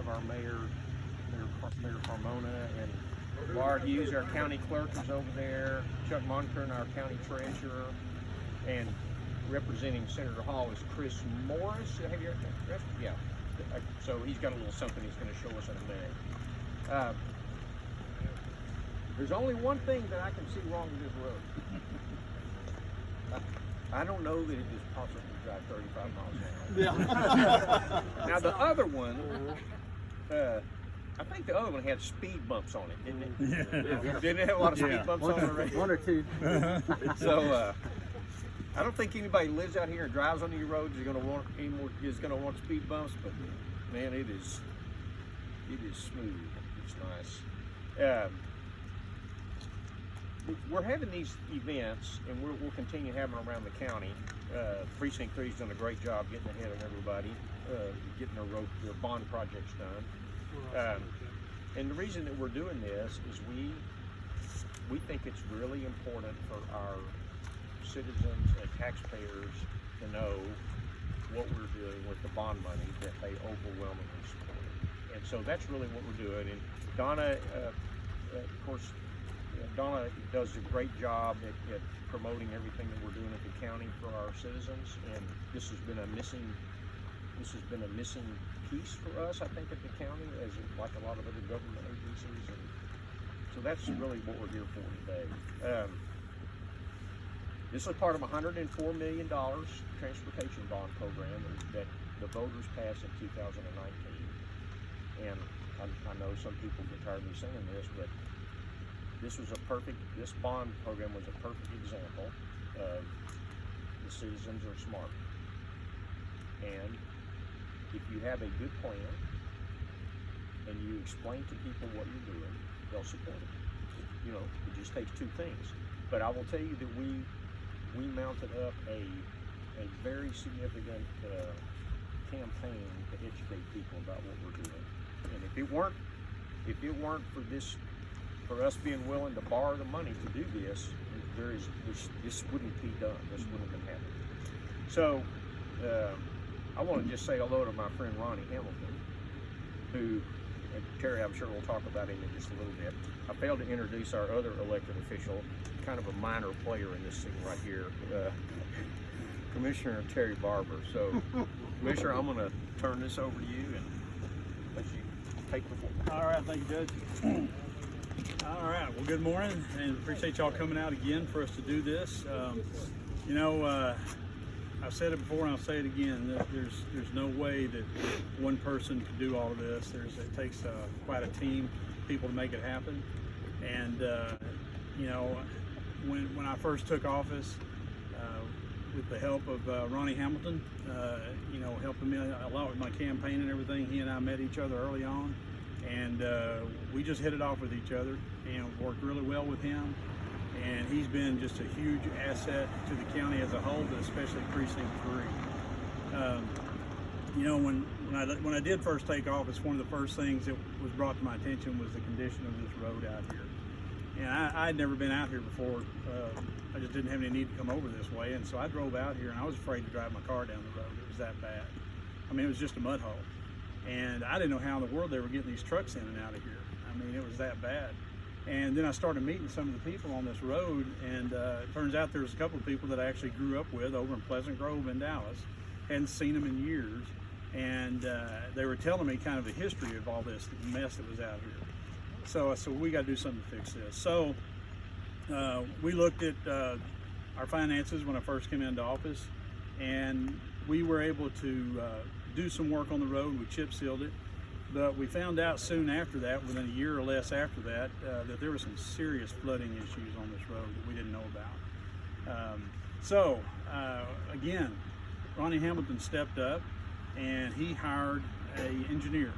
have our Mayor Carmona, and Laura Hughes, our county clerk, is over there. Chuck Monkern, our county treasurer, and representing Senator Hall is Chris Morris. Have you heard? Yeah. So he's got a little something he's going to show us in a minute. There's only one thing that I can see wrong with this road. I don't know that it is possible to drive 35 miles an hour. Yeah. Now the other one, I think the other one had speed bumps on it, didn't it? Yeah. Didn't it have a lot of speed bumps on it already? One or two. So I don't think anybody who lives out here and drives on these roads is going to want speed bumps, but man, it is smooth. It's nice. We're having these events, and we'll continue having them around the county. Precinct 3's done a great job getting ahead of everybody, getting their bond projects done. And the reason that we're doing this is we think it's really important for our citizens and taxpayers to know what we're doing with the bond money that they overwhelmingly support. And so that's really what we're doing. And Donna, of course, Donna does a great job at promoting everything that we're doing at the county for our citizens, and this has been a missing piece for us, I think, at the county, as like a lot of other government agencies. And so that's really what we're here for today. This is part of a $104 million transportation bond program that the voters passed in 2019. And I know some people get tired of me saying this, but this bond program was a perfect example of the citizens are smart. And if you have a good plan and you explain to people what you're doing, they'll support it. You know, it just takes two things. But I will tell you that we mounted up a very significant campaign to educate people about what we're doing. And if it weren't for us being willing to borrow the money to do this, this wouldn't be done. This wouldn't have been happening. So I want to just say hello to my friend Ronnie Hamilton, who, and Terry, I'm sure we'll talk about him in just a little bit. I failed to introduce our other elected official, kind of a minor player in this thing right here, Commissioner Terry Barber. So, Commissioner, I'm going to turn this over to you and let you take the floor. All right, thank you, Judge. All right, well, good morning, and appreciate y'all coming out again for us to do this. I've said it before and I'll say it again, that there's no way that one person can do all of this. It takes quite a team of people to make it happen. And when I first took office, with the help of Ronnie Hamilton, helping me a lot with my campaign and everything, he and I met each other early on, and we just hit it off with each other and worked really well with him. And he's been just a huge asset to the county as a whole, but especially Precinct 3. When I did first take office, one of the first things that was brought to my attention was the condition of this road out here. And I had never been out here before. I just didn't have any need to come over this way, and so I drove out here, and I was afraid to drive my car down the road. It was that bad. I mean, it was just a mud hole. And I didn't know how in the world they were getting these trucks in and out of here. I mean, it was that bad. And then I started meeting some of the people on this road, and it turns out there's a couple of people that I actually grew up with over in Pleasant Grove in Dallas. Hadn't seen them in years, and they were telling me kind of the history of all this mess that was out here. So we got to do something to fix this. So we looked at our finances when I first came into office, and we were able to do some work on the road. We chip sealed it. But we found out soon after that, within a year or less after that, that there were some serious flooding issues on this road that we didn't know about. Again, Ronnie Hamilton stepped up and he hired an engineer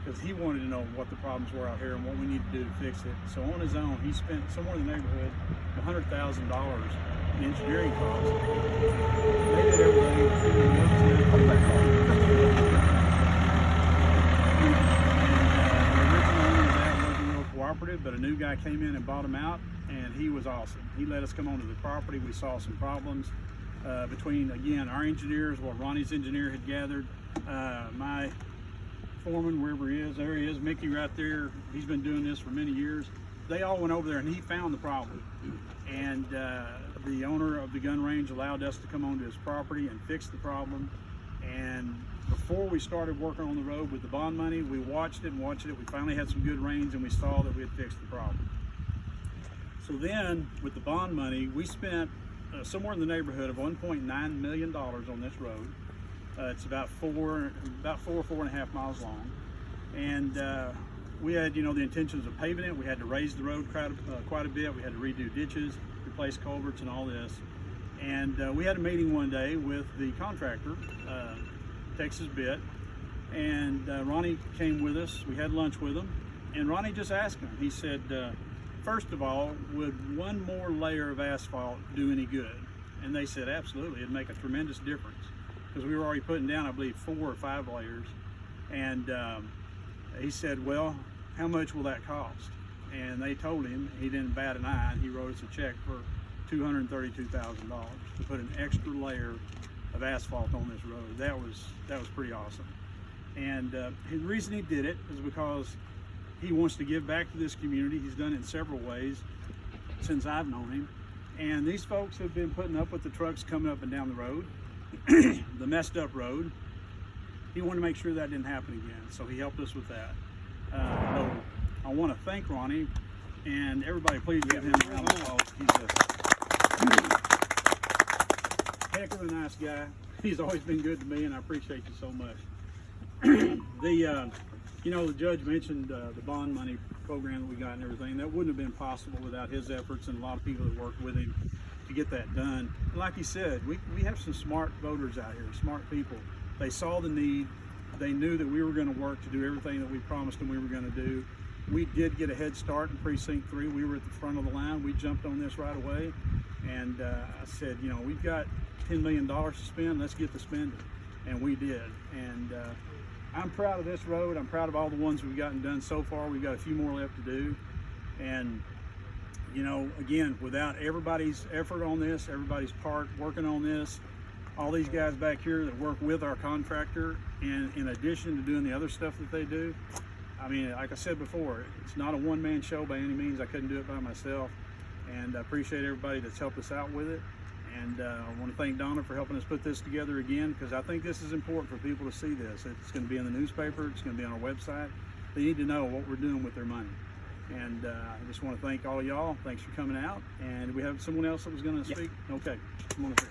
because he wanted to know what the problems were out here and what we need to do to fix it. So on his own, he spent somewhere in the neighborhood of $100,000 in engineering costs. They did everything. But a new guy came in and bought him out, and he was awesome. He let us come onto the property. We saw some problems between, again, our engineers, what Ronnie's engineer had gathered, my foreman, wherever he is, there he is, Mickey right there, he's been doing this for many years. They all went over there and he found the problem. And the owner of the gun range allowed us to come onto his property and fix the problem. And before we started working on the road with the bond money, we watched it. We finally had some good rains and we saw that we had fixed the problem. So then with the bond money, we spent somewhere in the neighborhood of $1.9 million on this road. It's about 4.5 miles long. And we had, the intentions of paving it. We had to raise the road quite a bit. We had to redo ditches, replace culverts and all this. And we had a meeting one day with the contractor, Texas Bit, and Ronnie came with us. We had lunch with him, and Ronnie just asked him. He said, first of all, would one more layer of asphalt do any good? And they said, absolutely, it'd make a tremendous difference, because we were already putting down, I believe, 4 or 5 layers. And he said, well, how much will that cost? And they told him. He didn't bat an eye, and he wrote us a check for $232,000 to put an extra layer of asphalt on this road. That was pretty awesome. And the reason he did it is because he wants to give back to this community. He's done it in several ways since I've known him. And these folks have been putting up with the trucks coming up and down the road, the messed up road. He wanted to make sure that didn't happen again, so he helped us with that. So I want to thank Ronnie, and everybody please give him a round of applause. He's a heck of a nice guy. He's always been good to me, and I appreciate you so much. The judge mentioned the bond money program that we got and everything. That wouldn't have been possible without his efforts and a lot of people that worked with him to get that done. And like he said, we have some smart voters out here, smart people. They saw the need. They knew that we were going to work to do everything that we promised them we were going to do. We did get a head start in Precinct 3. We were at the front of the line. We jumped on this right away. And I said, we've got $10 million to spend. Let's get to spending. And we did. And I'm proud of this road. I'm proud of all the ones we've gotten done so far. We've got a few more left to do. And, again, without everybody's effort on this, everybody's part working on this, all these guys back here that work with our contractor, and in addition to doing the other stuff that they do, I mean, like I said before, it's not a one-man show by any means. I couldn't do it by myself. And I appreciate everybody that's helped us out with it. And I want to thank Donna for helping us put this together again, because I think this is important for people to see this. It's going to be in the newspaper. It's going to be on our website. They need to know what we're doing with their money. And I just want to thank all y'all. Thanks for coming out. And do we have someone else that was going to speak? Yeah. Okay. Come on up here.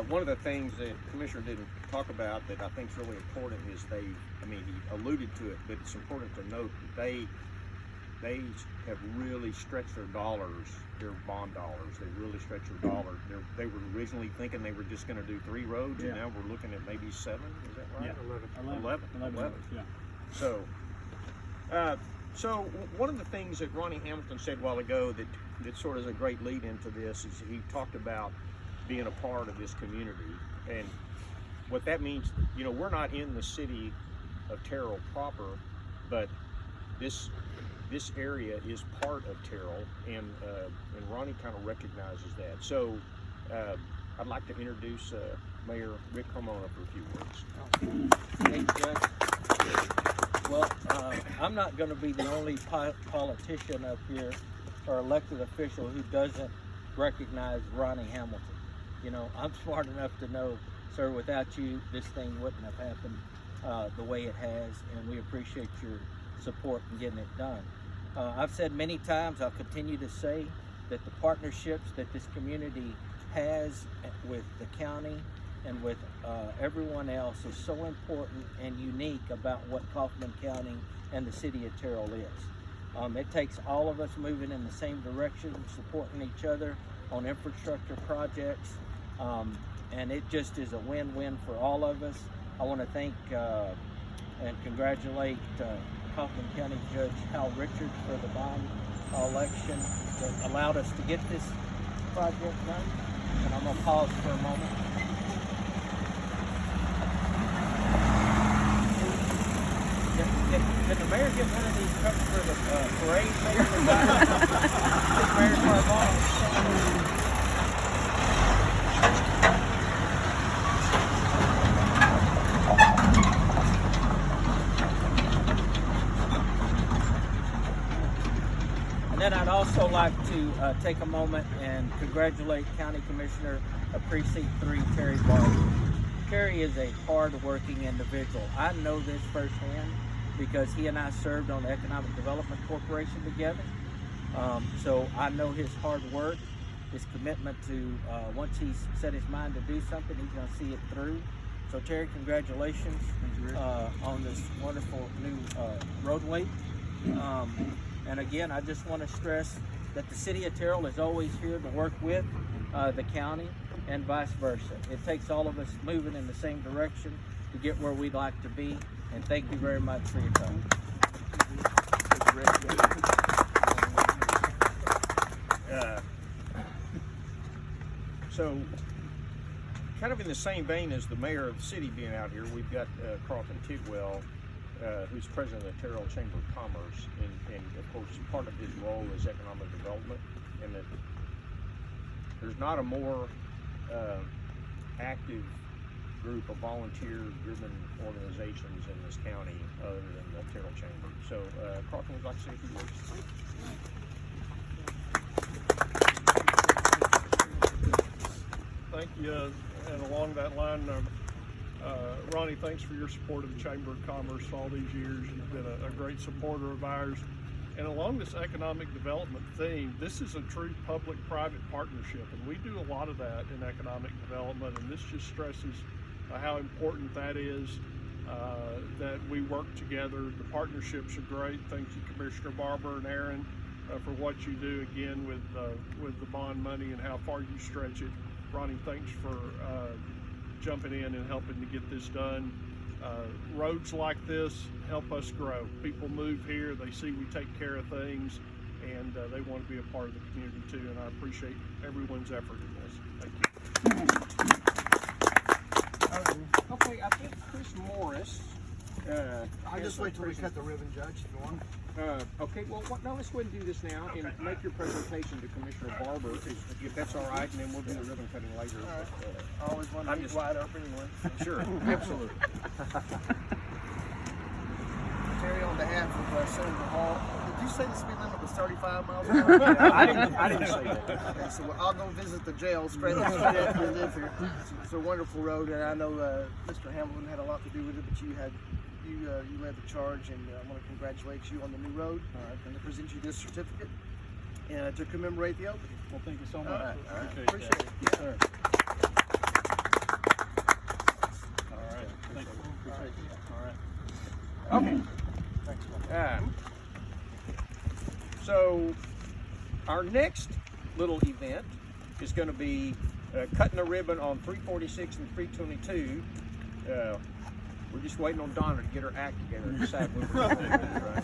One of the things that Commissioner didn't talk about that I think is really important is he alluded to it, but it's important to note that they have really stretched their dollars, their bond dollars. They really stretched their dollars. They were originally thinking they were just going to do 3 roads, and now we're looking at maybe 7. Is that right? Yeah, 11. Yeah. So one of the things that Ronnie Hamilton said a while ago that sort of is a great lead into this is he talked about being a part of this community, and what that means. We're not in the city of Terrell proper, but this area is part of Terrell, and Ronnie kind of recognizes that. So I'd like to introduce Mayor Rick Carmona for a few words. Thanks, Judge. Well, I'm not going to be the only politician up here or elected official who doesn't recognize Ronnie Hamilton. I'm smart enough to know, sir, without you, this thing wouldn't have happened the way it has, and we appreciate your support in getting it done. I've said many times, I'll continue to say, that the partnerships that this community has with the county and with everyone else is so important and unique about what Kaufman County and the city of Terrell is. It takes all of us moving in the same direction, supporting each other on infrastructure projects, and it just is a win-win for all of us. I want to thank and congratulate Kaufman County Judge Hal Richards for the bond election that allowed us to get this project done. And I'm going to pause for a moment. Can the mayor get one of these trucks for the parade? Mayor Carmona. like to take a moment and congratulate County Commissioner of Precinct 3, Terry Barber. Terry is a hard-working individual. I know this firsthand because he and I served on the Economic Development Corporation together. So I know his hard work, his commitment to, once he's set his mind to do something, he's going to see it through. So Terry, congratulations on this wonderful new roadway. And again, I just want to stress that the City of Terrell is always here to work with the county and vice versa. It takes all of us moving in the same direction to get where we'd like to be. And thank you very much for your time. So, kind of in the same vein as the mayor of the city being out here, we've got Carlton Tidwell, who's president of the Terrell Chamber of Commerce, and of course part of his role is economic development, and that there's not a more active group of volunteer-driven organizations in this county other than the Terrell Chamber. So Carlton would like to say a few words. Thank you, and along that line, Ronnie, thanks for your support of the Chamber of Commerce all these years. You've been a great supporter of ours. And along this economic development theme, this is a true public-private partnership, and we do a lot of that in economic development, and this just stresses how important that is, that we work together. The partnerships are great. Thank you, Commissioner Barber and Aaron, for what you do again with the bond money and how far you stretch it. Ronnie, thanks for jumping in and helping to get this done. Roads like this help us grow. People move here, they see we take care of things, and they want to be a part of the community too, and I appreciate everyone's effort in this. Thank you. Okay, I think Chris Morris. I'll just wait till we cut the ribbon, Judge, if you want. Okay, well, no, let's go ahead and do this now and make your presentation to Commissioner Barber, if that's all right, and then we'll do the ribbon cutting later. All right. But, I always want to be wide open anyway. sure, absolutely. Terry, on behalf of Senator Hall, did you say the speed limit was 35 miles an hour? I didn't say that. Okay, so I'll go visit the jail straight after we live here. It's a wonderful road, and I know Mr. Hamilton had a lot to do with it, but you led the charge, and I want to congratulate you on the new road. And to present you this certificate and to commemorate the opening. Well, thank you so much. All right. Appreciate Appreciate it. Yes, sir. All right. Thank you. Appreciate you. All right. Okay. Thanks. So our next little event is going to be cutting a ribbon on 346 and 322. We're just waiting on Donna to get her act together and decide what we're going to do, right?